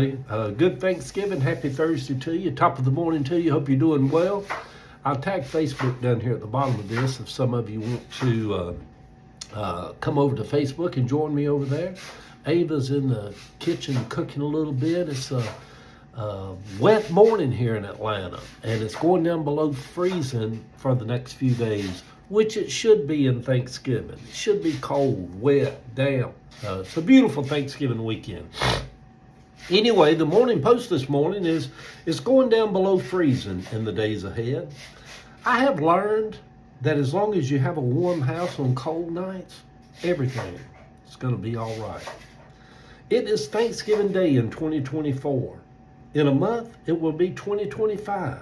Good Thanksgiving. Happy Thursday to you. Top of the morning to you. Hope you're doing well. I'll tag Facebook down here at the bottom of this if some of you want to come over to Facebook and join me over there. Ava's in the kitchen cooking a little bit. It's a wet morning here in Atlanta, and it's going down below freezing for the next few days, which it should be in Thanksgiving. It should be cold, wet, damp. It's a beautiful Thanksgiving weekend. Anyway, the Morning Post this morning is going down below freezing in the days ahead. I have learned that as long as you have a warm house on cold nights, everything is going to be all right. It is Thanksgiving Day in 2024. In a month, it will be 2025.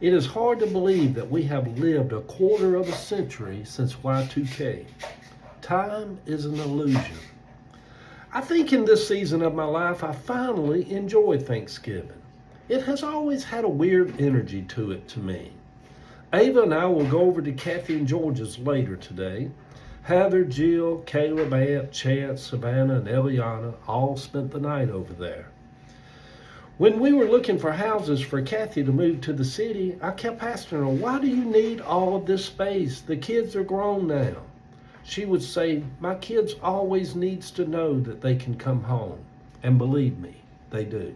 It is hard to believe that we have lived a quarter of a century since Y2K. Time is an illusion. I think in this season of my life, I finally enjoy Thanksgiving. It has always had a weird energy to it to me. Ava and I will go over to Kathy and George's later today. Heather, Jill, Caleb, Aunt, Chance, Savannah, and Eliana all spent the night over there. When we were looking for houses for Kathy to move to the city, I kept asking her, why do you need all of this space? The kids are grown now. She would say, my kids always needs to know that they can come home. And believe me, they do.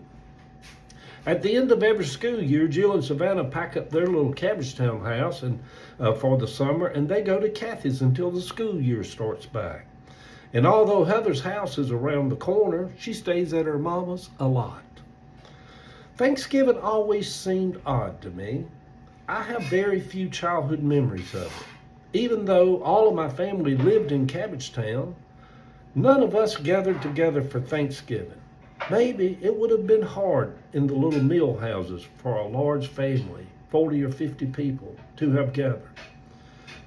At the end of every school year, Jill and Savannah pack up their little Cabbagetown house for the summer, and they go to Kathy's until the school year starts back. And although Heather's house is around the corner, she stays at her mama's a lot. Thanksgiving always seemed odd to me. I have very few childhood memories of it. Even though all of my family lived in Cabbagetown, none of us gathered together for Thanksgiving. Maybe it would have been hard in the little meal houses for a large family, 40 or 50 people, to have gathered.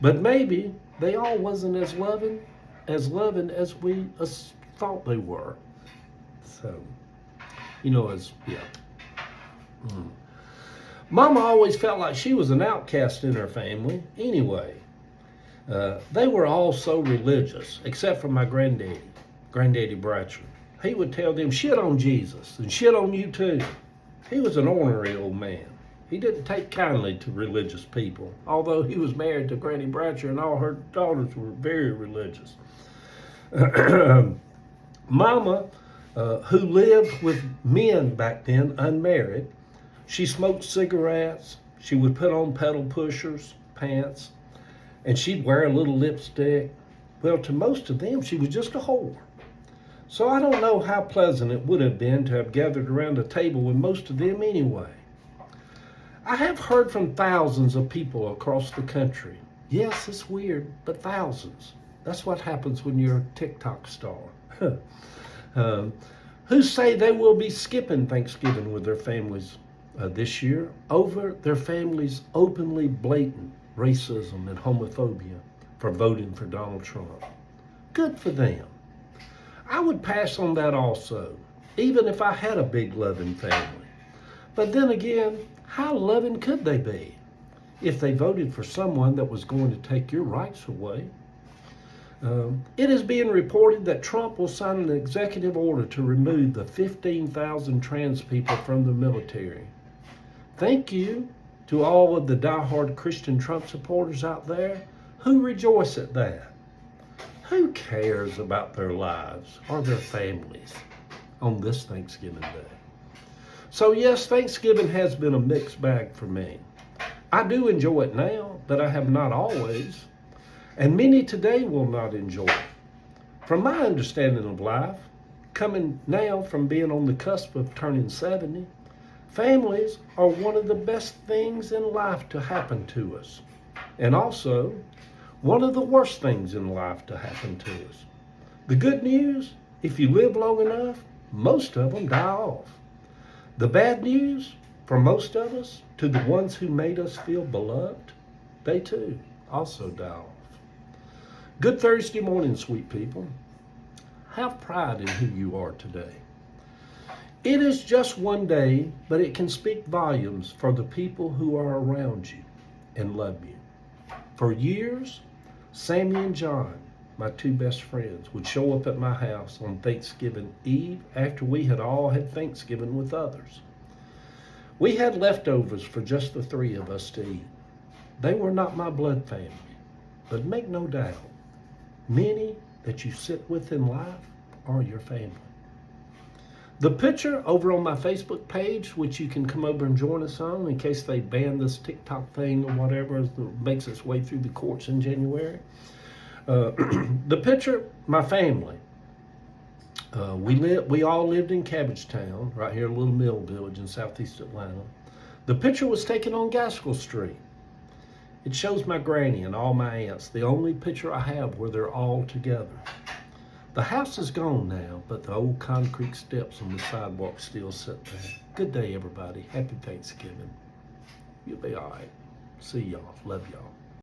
But maybe they all wasn't as loving as we thought they were. So, Mama always felt like she was an outcast in her family anyway. They were all so religious, except for my Granddaddy Bratcher. He would tell them, shit on Jesus and shit on you too. He was an ornery old man. He didn't take kindly to religious people, although he was married to Granny Bratcher and all her daughters were very religious. Mama, who lived with men back then, unmarried, she smoked cigarettes, she would put on pedal pushers, pants, and she'd wear a little lipstick. Well, to most of them, she was just a whore. So I don't know how pleasant it would have been to have gathered around a table with most of them anyway. I have heard from thousands of people across the country. Yes, it's weird, but thousands. That's what happens when you're a TikTok star. Who say they will be skipping Thanksgiving with their families this year over their families' openly blatant racism and homophobia for voting for Donald Trump. Good for them. I would pass on that also, even if I had a big loving family. But then again, how loving could they be if they voted for someone that was going to take your rights away? It is being reported that Trump will sign an executive order to remove the 15,000 trans people from the military. Thank you to all of the diehard Christian Trump supporters out there who rejoice at that. Who cares about their lives or their families on this Thanksgiving Day? So yes, Thanksgiving has been a mixed bag for me. I do enjoy it now, but I have not always. And many today will not enjoy it. From my understanding of life, coming now from being on the cusp of turning 70, families are one of the best things in life to happen to us. And also, one of the worst things in life to happen to us. The good news, if you live long enough, most of them die off. The bad news, for most of us, to the ones who made us feel beloved, they too also die off. Good Thursday morning, sweet people. Have pride in who you are today. It is just one day, but it can speak volumes for the people who are around you and love you. For years, Sammy and John, my two best friends, would show up at my house on Thanksgiving Eve after we had all had Thanksgiving with others. We had leftovers for just the three of us to eat. They were not my blood family, but make no doubt, many that you sit with in life are your family. The picture over on my Facebook page, which you can come over and join us on in case they ban this TikTok thing or whatever as it makes its way through the courts in January. The picture, my family. We all lived in Cabbagetown, right here in a little mill village in southeast Atlanta. The picture was taken on Gaskell Street. It shows my granny and all my aunts, the only picture I have where they're all together. The house is gone now, but the old concrete steps on the sidewalk still sit there. Good day, everybody. Happy Thanksgiving. You'll be all right. See y'all. Love y'all.